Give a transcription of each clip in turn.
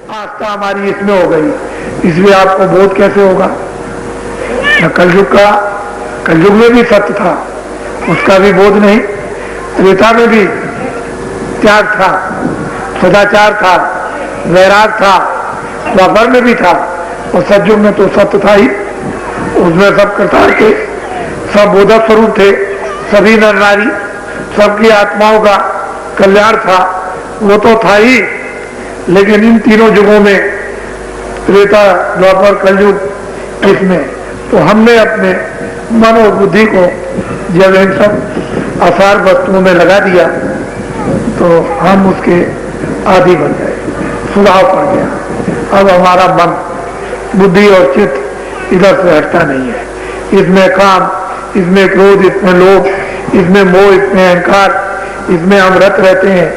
आस्था हमारी इसमें हो गई, इसलिए आपको बोध कैसे होगा? न कलयुग में भी सत्य था, उसका भी बोध नहीं। त्रेता में भी त्याग था, सदाचार था, वैराग था, द्वापर में भी था, और सतयुग में तो सत्य था ही। उसमें सब कृतार्थ थे, सब बोधक स्वरूप थे, सभी नर नारी, सबकी आत्माओं का कल्याण था, वो तो था ही। लेकिन इन तीनों युगों में, त्रेता, द्वापर, कलयुग, इसमें तो हमने अपने मन और बुद्धि को जब इन सब आसार वस्तुओं में लगा दिया तो हम उसके आदि बन गए, स्वभाव पड़ गया। अब हमारा मन, बुद्धि और चित्त इधर से हटता नहीं है। इसमें काम, इसमें क्रोध, इसमें लोभ, इसमें मोह, इसमें अहंकार, इसमें हम रत रहते हैं,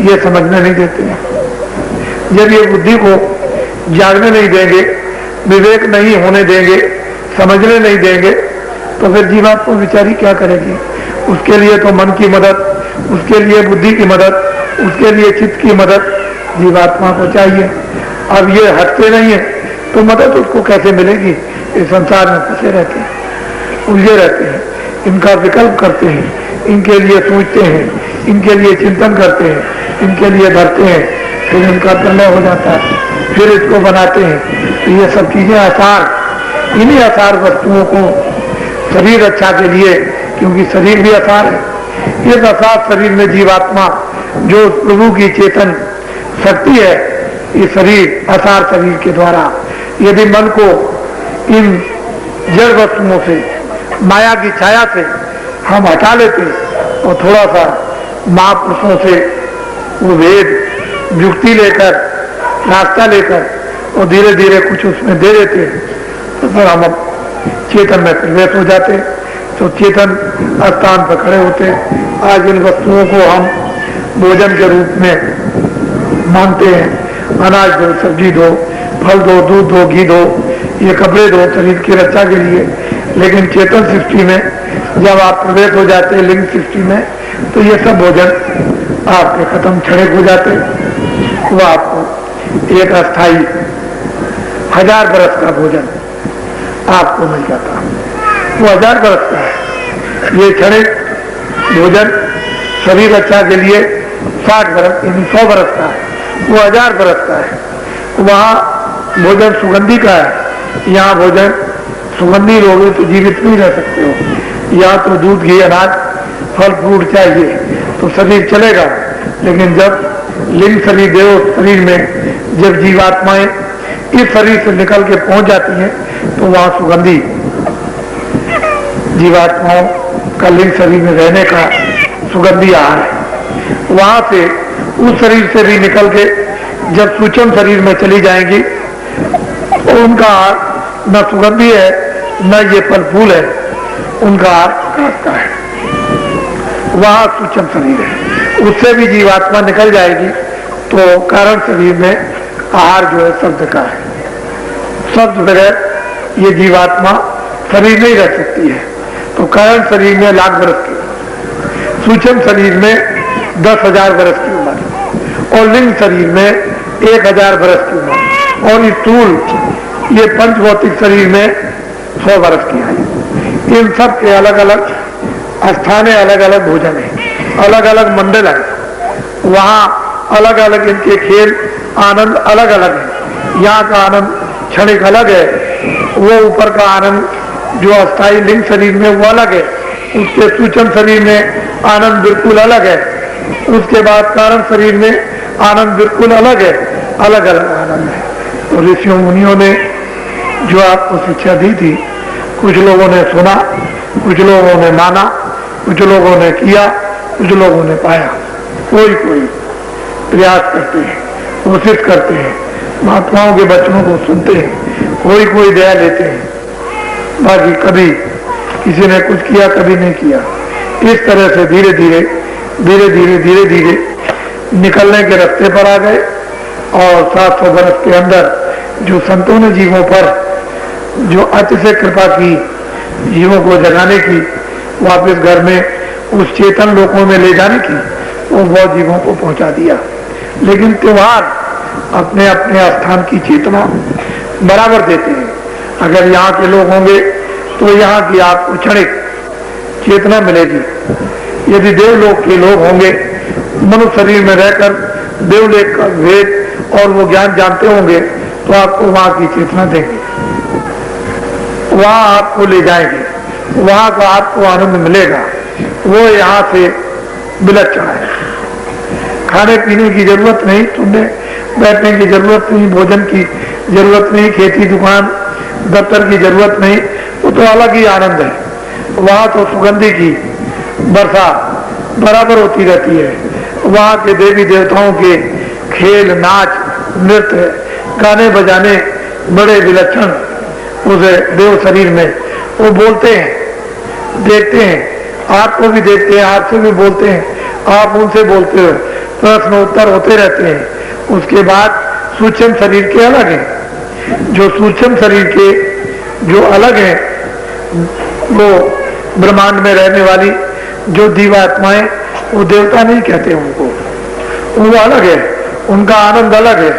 ये समझने नहीं देते हैं। जब ये बुद्धि को जागने नहीं देंगे, विवेक नहीं होने देंगे, समझने नहीं देंगे, तो फिर जीवात्मा बेचारी क्या करेगी? उसके लिए तो मन की मदद, उसके लिए बुद्धि की मदद, उसके लिए चित्त की मदद जीवात्मा को चाहिए। अब ये हटते नहीं है तो मदद उसको कैसे मिलेगी? इस संसार में फंसे रहते हैं, उलझे रहते हैं, इनका विकल्प करते हैं, इनके लिए सोचते हैं, इनके लिए चिंतन करते हैं, इनके लिए भरते हैं, फिर इनका प्रलय हो जाता है, फिर इसको बनाते हैं। तो ये सब चीजें आसार, इन्हीं आसार वस्तुओं को शरीर रक्षा के लिए, क्योंकि शरीर भी आसार है, इस आसार शरीर में जीवात्मा जो प्रभु की चेतन शक्ति है, ये शरीर, आसार शरीर के द्वारा यदि मन को इन जड़ वस्तुओं से, माया की छाया से हम हटा लेते और थोड़ा सा महापुरुषों से वो वेद युक्ति लेकर, रास्ता लेकर और धीरे धीरे कुछ उसमें दे देते तो फिर हम चेतन में प्रवेश हो जाते, तो चेतन स्थान पर खड़े होते। आज इन वस्तुओं को हम भोजन के रूप में मानते हैं, अनाज दो, सब्जी दो, फल दो, दूध दो, घी दो, ये कपड़े दो शरीर की रक्षा के लिए। लेकिन चेतन सृष्टि में जब आप प्रवेश हो जाते हैं, लिंग सृष्टि में, तो ये सब भोजन आपके खत्म, छड़े हो जाते। वो आपको एक अस्थाई 1000 बरस का भोजन आपको मिल जाता, वो 1000 बरस का है। ये क्षण भोजन शरीर रक्षा के लिए 60 बरस यानी 100 बरस का है, वो 1000 बरस का है। वहाँ भोजन सुगंधी का है, यहाँ भोजन सुगंधी लोगे तो जीवित नहीं रह सकते हो। यहाँ तो दूध, घी, अनाज, फल फ्रूट चाहिए तो शरीर चलेगा। लेकिन जब लिंग शरीर, देव शरीर में जब जीवात्माएं इस शरीर से निकल के पहुंच जाती हैं तो वहां सुगंधी जीवात्माओं का लिंग शरीर में रहने का सुगंधी आहार है। वहां से उस शरीर से भी निकल के जब सूक्ष्म शरीर में चली जाएंगी तो उनका आहार न सुगंधी है न ये फल फूल है, उनका आहार प्रकाश का है। वहां सूक्ष्म शरीर है, उससे भी जीवात्मा निकल जाएगी तो कारण शरीर में आहार जो है शब्द का है। शब्द बगैर ये जीवात्मा शरीर नहीं रह सकती है। तो कारण शरीर में लाख बरस की, सूक्ष्म शरीर में 10,000 बरस की उम्र, और लिंग शरीर में 1000 बरस की उम्र, और स्थूल ये पंचभौतिक शरीर में 100 बरस की आयु। इन सब के अलग अलग स्थान है, अलग अलग भोजन है, अलग अलग मंडल है, वहाँ अलग अलग इनके खेल आनंद अलग अलग है। यहाँ का आनंद क्षणिक अलग है, वो ऊपर का आनंद जो अस्थाई लिंग शरीर में वो अलग है, उसके सूक्ष्म शरीर में आनंद बिल्कुल अलग है, उसके बाद कारण शरीर में आनंद बिल्कुल अलग है, अलग अलग आनंद है। तो ऋषियों मुनियों ने जो आपको शिक्षा दी थी, कुछ लोगों ने सुना, कुछ लोगों ने माना, कुछ लोगों ने किया, कुछ लोगों ने पाया। कोई कोई प्रयास करते हैं, कोशिश करते हैं, महात्माओं के वचनों को सुनते हैं, कोई कोई दया लेते हैं, बाकी कभी किसी ने कुछ किया, कभी नहीं किया। इस तरह से धीरे धीरे धीरे धीरे धीरे धीरे निकलने के रास्ते पर आ गए। और 700 वर्ष के अंदर जो संतों ने जीवों पर जो अतिशय कृपा की, जीवों को जगाने की, वापस घर में उस चेतन लोकों में ले जाने की, वो बहुत जीवों को पहुंचा दिया। लेकिन त्योहार अपने अपने स्थान की चेतना बराबर देते हैं। अगर यहाँ के लोग होंगे तो यहाँ की आपको क्षणिक चेतना मिलेगी। यदि देवलोक के लोग होंगे, मनुष्य शरीर में रहकर देवलोक का भेद और वो ज्ञान जानते होंगे, तो आपको वहां की चेतना देंगे, वहां आपको ले जाएंगे, वहां का आपको आनंद मिलेगा। वो यहाँ से विलक्षण है। खाने पीने की जरूरत नहीं, तुमने बैठने की जरूरत नहीं, भोजन की जरूरत नहीं, खेती दुकान दफ्तर की जरूरत नहीं, वो तो अलग ही आनंद है। वहां तो सुगंधी की वर्षा बराबर होती रहती है। वहां के देवी देवताओं के खेल, नाच, नृत्य, गाने बजाने बड़े विलक्षण उस देव शरीर में वो बोलते हैं, देखते हैं, आपको भी देखते हैं, आपसे भी बोलते हैं, आप उनसे बोलते हो, प्रश्न उत्तर होते रहते हैं। उसके बाद सूक्ष्म शरीर के अलग हैं। जो सूक्ष्म शरीर के जो अलग हैं, वो ब्रह्मांड में रहने वाली जो जीवात्माएं, वो देवता नहीं कहते उनको, वो अलग है, उनका आनंद अलग है,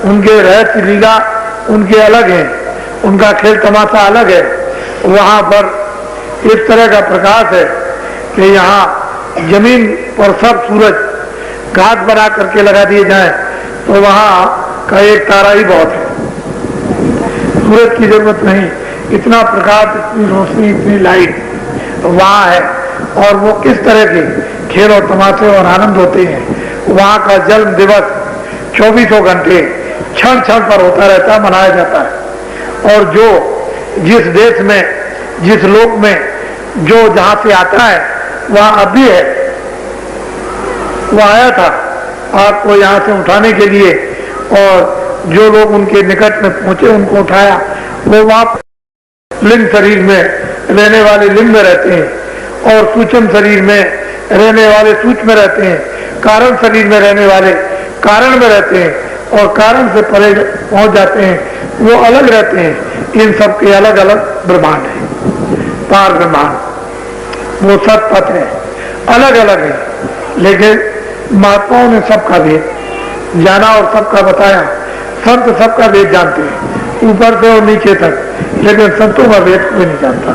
उनके रहस्य लीला उनके अलग है, उनका खेल तमाशा अलग है। वहां पर इस तरह का प्रकाश है कि यहाँ जमीन पर सब सूरज घाट बना करके लगा दिए जाएं तो वहां का एक तारा ही बहुत है, सूरज की जरूरत नहीं। इतना प्रकाश, इतनी रोशनी, इतनी लाइट वहां है। और वो किस तरह के खेल और तमाशे और आनंद होते हैं। वहां का जन्म दिवस 24 घंटे क्षण क्षण पर होता रहता है, मनाया जाता है। और जो जिस देश में, जिस लोक में जो जहां से आता है, वहां अब भी है, वो आया था आपको यहाँ से उठाने के लिए, और जो लोग उनके निकट में पहुंचे उनको उठाया। वो वहां लिंग शरीर में रहने वाले लिंग में रहते हैं, और सूक्ष्म शरीर में रहने वाले सूक्ष्म में रहते हैं, कारण शरीर में रहने वाले कारण में रहते हैं, और कारण से परे पहुंच जाते हैं, वो अलग रहते हैं। इन सब के अलग अलग ब्रह्मांड है, पार ब्रह्मांड, वो सब पथ है, अलग अलग है। लेकिन महात्माओं ने सबका भेद जाना और सबका बताया। संत सबका भेद जानते हैं, ऊपर से और नीचे तक, लेकिन संतों का भेद कोई नहीं जानता,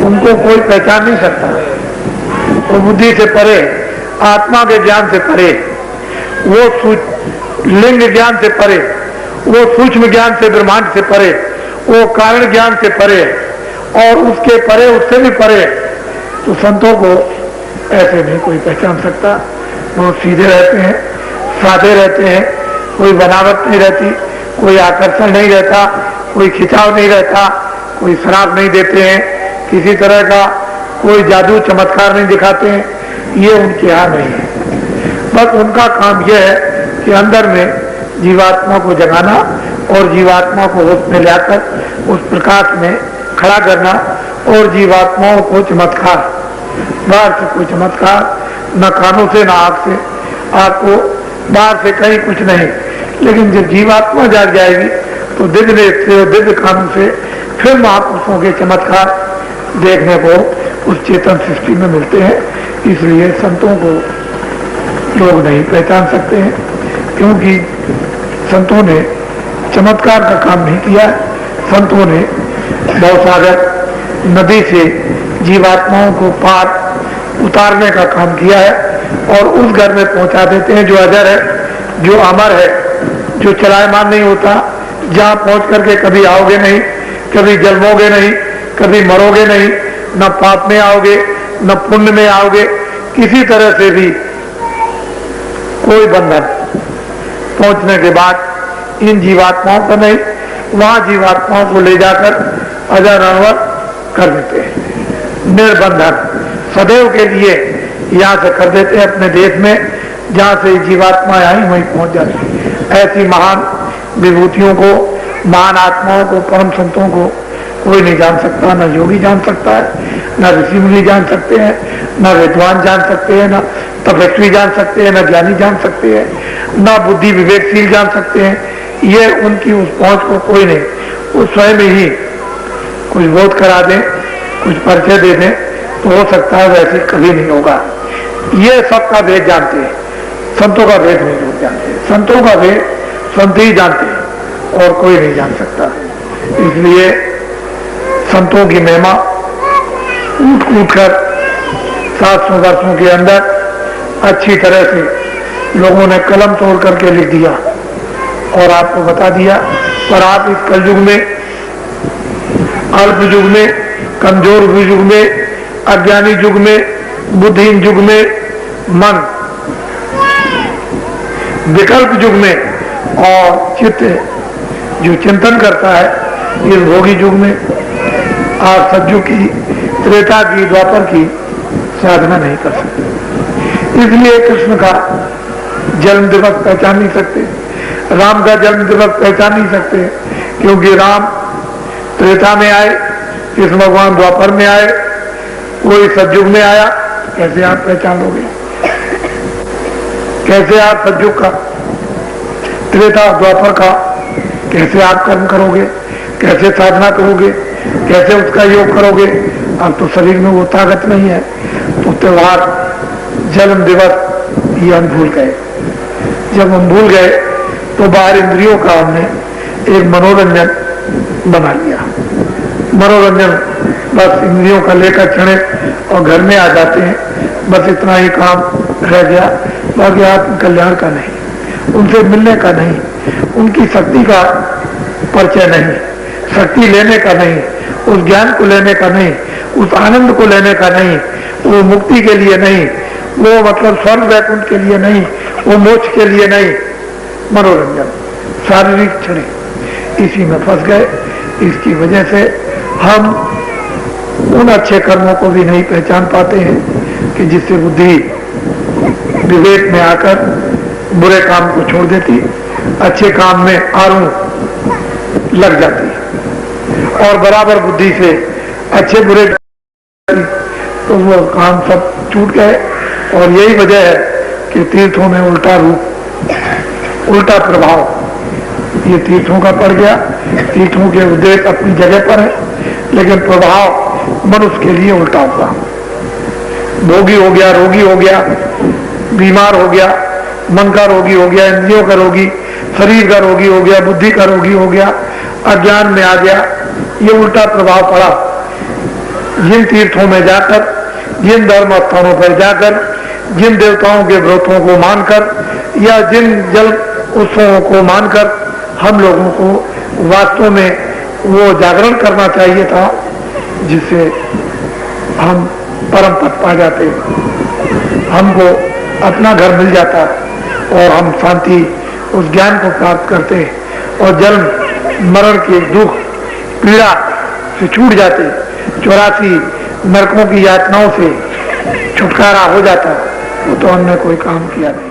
उनको कोई पहचान नहीं सकता। वो बुद्धि से परे, आत्मा के ज्ञान से परे, वो लिंग ज्ञान से परे, वो सूक्ष्म ज्ञान से, ब्रह्मांड से परे, वो कारण ज्ञान से परे, और उसके परे, उससे भी परे। तो संतों को ऐसे नहीं कोई पहचान सकता। वो सीधे रहते हैं, सादे रहते हैं, कोई बनावट नहीं रहती, कोई आकर्षण नहीं रहता, कोई खिंचाव नहीं रहता, कोई शराब नहीं देते हैं, किसी तरह का कोई जादू चमत्कार नहीं दिखाते हैं, ये उनके यहाँ नहीं है। बस उनका काम यह है कि अंदर में जीवात्मा को जगाना और जीवात्मा को होश में लाकर उस प्रकाश में खड़ा करना, और जीवात्माओं को चमत्कार, बाहर से कोई चमत्कार, न कानों से, न आँख से, आपको बाहर से कहीं कुछ नहीं। लेकिन जब जीवात्मा जाग जाएगी तो दिव्य नेत्र से और दिव्य कानों से फिर महापुरुषों के चमत्कार देखने को उस चेतन सृष्टि में मिलते हैं। इसलिए संतों को लोग नहीं पहचान सकते हैं, क्योंकि संतों ने चमत्कार का काम नहीं किया। संतों ने भवसागर नदी से जीवात्माओं को पार उतारने का काम किया है, और उस घर में पहुंचा देते हैं जो अजर है, जो अमर है, जो चलायमान नहीं होता, जहां पहुंच करके कभी आओगे नहीं, कभी जन्मोगे नहीं, कभी मरोगे नहीं, न पाप में आओगे न पुण्य में आओगे, किसी तरह से भी कोई बंधन पहुंचने के बाद इन जीवात्माओं का नहीं, वहां जीवात्माओं को ले जाकर अजर अमर कर देते हैं। निर्बंधन सदैव के लिए यहाँ से कर देते हैं, अपने देश में जहाँ से जीवात्मा आई वहीं पहुंच जाती है। ऐसी महान विभूतियों को, महान आत्माओं को, परम संतों को कोई नहीं जान सकता, न योगी जान सकता है, न ऋषि मुनि जान सकते हैं, न विद्वान जान सकते हैं, न तपस्वी जान सकते हैं, न ज्ञानी जान सकते हैं, न बुद्धि विवेकशील जान सकते हैं। ये उनकी उस पहुंच को कोई नहीं, वो स्वयं ही कुछ बोध करा दें, कुछ परिचय दे दें तो हो सकता है, वैसे कभी नहीं होगा। ये सबका भेद जानते हैं, संतों का भेद नहीं लोग जानते। संतों का भेद संत ही जानते हैं और कोई नहीं जान सकता। इसलिए संतों की महिमा कूट कूट कर 700 वर्षों के अंदर अच्छी तरह से लोगों ने कलम तोड़ करके लिख दिया और आपको बता दिया। पर आप इस कलयुग में, अल्प युग में, कमजोर युग में, अज्ञानी युग में, बुद्धिहीन युग में, मन विकल्प युग में और चित्त जो चिंतन करता है इस भोगी युग में आप सतयुग की, त्रेता की, द्वापर की साधना नहीं कर सकते। इसलिए कृष्ण का जन्म दिवस पहचान नहीं सकते, राम का जन्म दिवस पहचान नहीं सकते, क्योंकि राम त्रेता में आए, कृष्ण भगवान द्वापर में आए, कोई सतयुग में आया। कैसे आप पहचान लोगे? कैसे आप सतयुग का, त्रेता द्वापर का कैसे आप कर्म करोगे? कैसे साधना करोगे? कैसे उसका योग करोगे? अब तो शरीर में वो ताकत नहीं है। तो त्योहार, जन्म दिवस ये हम भूल गए। जब हम भूल गए तो बाहर इंद्रियों का हमने एक मनोरंजन बना लिया। मनोरंजन बस इंद्रियों का लेकर चढ़े और घर में आ जाते हैं, बस इतना ही काम रह गया, बाकी आत्म कल्याण का नहीं, उनसे मिलने का नहीं, उनकी शक्ति का परिचय नहीं, शक्ति लेने का नहीं, उस ज्ञान को लेने का नहीं, उस आनंद को लेने का नहीं, वो मुक्ति के लिए नहीं, वो मतलब स्वर्ग वैकुंठ के लिए नहीं, वो मोक्ष के लिए नहीं, मनोरंजन, शारीरिक क्षण, इसी में फंस गए। इसकी वजह से हम उन अच्छे कर्मों को भी नहीं पहचान पाते हैं कि जिससे बुद्धि विवेक में आकर बुरे काम को छोड़ देती, अच्छे काम में आरूढ़ लग जाती और बराबर बुद्धि से अच्छे बुरे तो वो काम सब छूट गए। और यही वजह है कि तीर्थों में उल्टा रूप, उल्टा प्रभाव ये तीर्थों का पड़ गया। तीर्थों के उद्देश्य अपनी जगह पर है, लेकिन प्रभाव मनुष्य के लिए उल्टा होगा। भोगी हो गया, रोगी हो गया, बीमार हो गया, मन का रोगी हो गया, इंद्रियों का रोगी, शरीर का रोगी हो गया, बुद्धि का रोगी हो गया, अज्ञान में आ गया। ये उल्टा प्रभाव पड़ा। जिन तीर्थों में जाकर, जिन धर्म स्थानों पर जाकर, जिन देवताओं के व्रतों को मानकर या जिन जल उत्सवों को मानकर हम लोगों को वास्तव में वो जागरण करना चाहिए था, जिससे हम परम पद पा जाते, हमको अपना घर मिल जाता और हम शांति, उस ज्ञान को प्राप्त करते और जन्म मरण के दुख पीड़ा से छूट जाते, 84 नरकों की यातनाओं से छुटकारा हो जाता। वो तो हमने कोई काम किया नहीं।